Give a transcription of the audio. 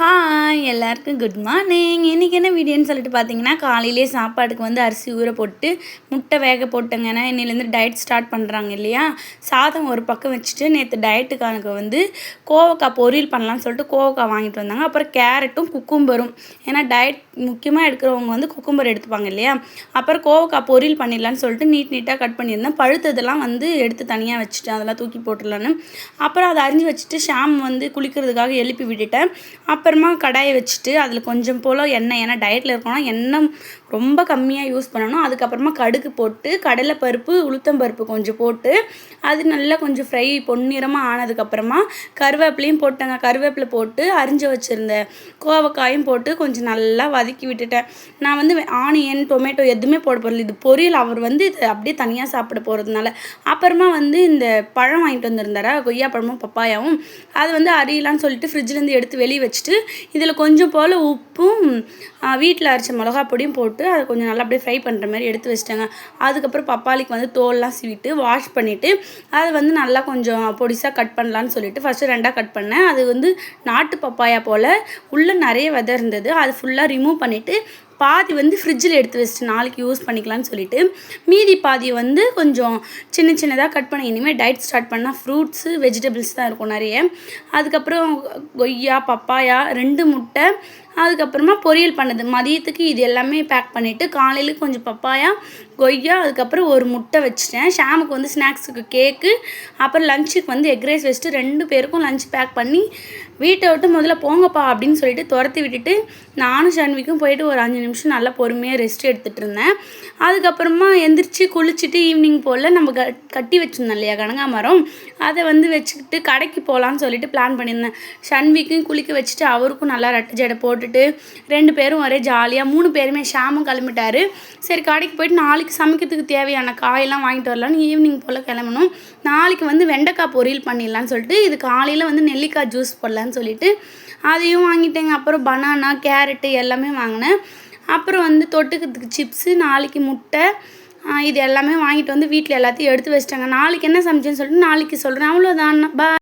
Hi எல்லாருக்கும் good morning. இன்றைக்கி என்ன வீடியோன்னு சொல்லிட்டு பார்த்தீங்கன்னா, காலையிலே சாப்பாடுக்கு வந்து அரிசி ஊற போட்டு முட்டை வேக போட்டேங்க. ஏன்னா இன்னிலேருந்து டயட் ஸ்டார்ட் பண்ணுறாங்க இல்லையா. சாதம் ஒரு பக்கம் வச்சுட்டு நேற்று டயட்டுக்கானுக்கு வந்து கோவக்காய் பொரியல் பண்ணலான்னு சொல்லிட்டு கோவக்காய் வாங்கிட்டு வந்தாங்க. அப்புறம் கேரட்டும் குக்கும்பரும், ஏன்னா டயட் முக்கியமாக எடுக்கிறவங்க வந்து குக்கும்பர் எடுத்துப்பாங்க இல்லையா. அப்புறம் கோவக்காய் பொரியல் பண்ணிடலான்னு சொல்லிட்டு நீட்டாக கட் பண்ணியிருந்தேன். பழுத்ததெல்லாம் வந்து எடுத்து தனியாக வச்சுட்டேன், அதெல்லாம் தூக்கி போட்டுடலான்னு. அப்புறம் அதை அரிஞ்சு வச்சுட்டு ஷாம் வந்து குளிக்கிறதுக்காக எழுப்பி விட்டுட்டேன். அப்புறமா கடாயை வச்சுட்டு அதில் கொஞ்சம் போல் எண்ணெய், ஏன்னா டயட்டில் இருக்கோன்னா எண்ணெய் ரொம்ப கம்மியாக யூஸ் பண்ணணும். அதுக்கப்புறமா கடுகு போட்டு கடலைப்பருப்பு உளுத்தம்பருப்பு கொஞ்சம் போட்டு அது நல்லா கொஞ்சம் ஃப்ரை பொன்னிறமாக ஆனதுக்கப்புறமா கருவேப்பிலையும் போட்டேங்க. கருவேப்பிலை போட்டு அரிஞ்சு வச்சுருந்த கோவக்காயும் போட்டு கொஞ்சம் நல்லா வதக்கி விட்டுட்டேன். நான் வந்து ஆனியன் டொமேட்டோ எதுவுமே போட போகிறதில்ல, இது பொரியல். அவர் வந்து இது அப்படியே தனியாக சாப்பிட போகிறதுனால. அப்புறமா வந்து இந்த பழம் வாங்கிட்டு வந்திருந்தாரா, கொய்யா பழமும் பப்பாயாவும், அது வந்து அரியலான்னு சொல்லிட்டு ஃப்ரிட்ஜிலேருந்து எடுத்து வெளியே வச்சுட்டு இதில் கொஞ்சம் போல் உப்பும் வீட்டில் அரைச்ச மிளகா பொடியும் போட்டு அதை கொஞ்சம் நல்லா அப்படியே ஃப்ரை பண்ணுற மாதிரி எடுத்து வச்சிட்டேங்க. அதுக்கப்புறம் பப்பாளிக்கு வந்து தோல்லாம் சீவிட்டு வாஷ் பண்ணிவிட்டு அதை வந்து நல்லா கொஞ்சம் பொடிசாக கட் பண்ணலான்னு சொல்லிட்டு ஃபஸ்ட்டு 2ஆக கட் பண்ணேன். அது வந்து நாட்டு பப்பாயா போல் உள்ளே நிறைய விதை இருந்தது. அது ஃபுல்லாக ரிமூவ் பண்ணிவிட்டு பாதி வந்து ஃப்ரிட்ஜில் எடுத்து வச்சுட்டு நாளைக்கு யூஸ் பண்ணிக்கலான்னு சொல்லிட்டு மீதி பாதியை வந்து கொஞ்சம் சின்னதாக கட் பண்ணி, இனிமேல் டயட் ஸ்டார்ட் பண்ணால் ஃப்ரூட்ஸு வெஜிடபிள்ஸ் தான் இருக்கும் நிறைய. அதுக்கப்புறம் கொய்யா பப்பாயா 2 முட்டை, அதுக்கப்புறமா பொரியல் பண்ணது மதியத்துக்கு இது எல்லாமே பேக் பண்ணிவிட்டு காலையில் கொஞ்சம் பப்பாயா கொய்யா அதுக்கப்புறம் ஒரு முட்டை வச்சுட்டேன். ஷாமுக்கு வந்து ஸ்நாக்ஸுக்கு கேக்கு, அப்புறம் லஞ்சுக்கு வந்து எக் ரைஸ் வச்சுட்டு 2 பேருக்கும் லஞ்ச் பேக் பண்ணி வீட்டை விட்டு முதல்ல போங்கப்பா அப்படின்னு சொல்லிட்டு துரத்தி விட்டுட்டு நானும் ஷன்விக்கும் போயிட்டு ஒரு 5 நிமிஷம் நல்லா பொறுமையாக ரெஸ்ட் எடுத்துகிட்டு இருந்தேன். அதுக்கப்புறமா எந்திரிச்சு குளிச்சுட்டு ஈவினிங் போல் நம்ம கட்டி வச்சுருந்தோம் இல்லையா கனகாமரம், அதை வந்து வச்சுக்கிட்டு கடைக்கு போகலான்னு சொல்லிட்டு பிளான் பண்ணியிருந்தேன். ஷன்விக்கும் குளிக்க வச்சுட்டு அவருக்கும் நல்லா ரெட்டை ஜடை போட்டுட்டு 2 பேரும் ஒரே ஜாலியாக 3 பேருமே. ஷாமும் கிளம்பிட்டாரு. சரி கடைக்கு போயிட்டு நாளைக்கு சமைக்கிறதுக்கு தேவையான காயெல்லாம் வாங்கிட்டு வரலான்னு ஈவினிங் போல் கிளம்பணும். நாளைக்கு வந்து வெண்டைக்காய் பொரியல் பண்ணிடலான்னு சொல்லிட்டு இது காலையில் வந்து நெல்லிக்காய் ஜூஸ் போடலான்னு சொல்லிட்டு அதையும் வாங்கிட்டேங்க. அப்புறம் பனானா கேரட்டு எல்லாமே வாங்கினேன். அப்புறம் வந்து தொட்டுக்கிறதுக்கு சிப்ஸு, நாளைக்கு முட்டை, இது எல்லாமே வாங்கிட்டு வந்து வீட்டில் எல்லாத்தையும் எடுத்து வச்சிட்டாங்க. நாளைக்கு என்ன சமைச்சேன்னு சொல்லிட்டு நாளைக்கு சொல்கிறேன். அவ்வளோதான்.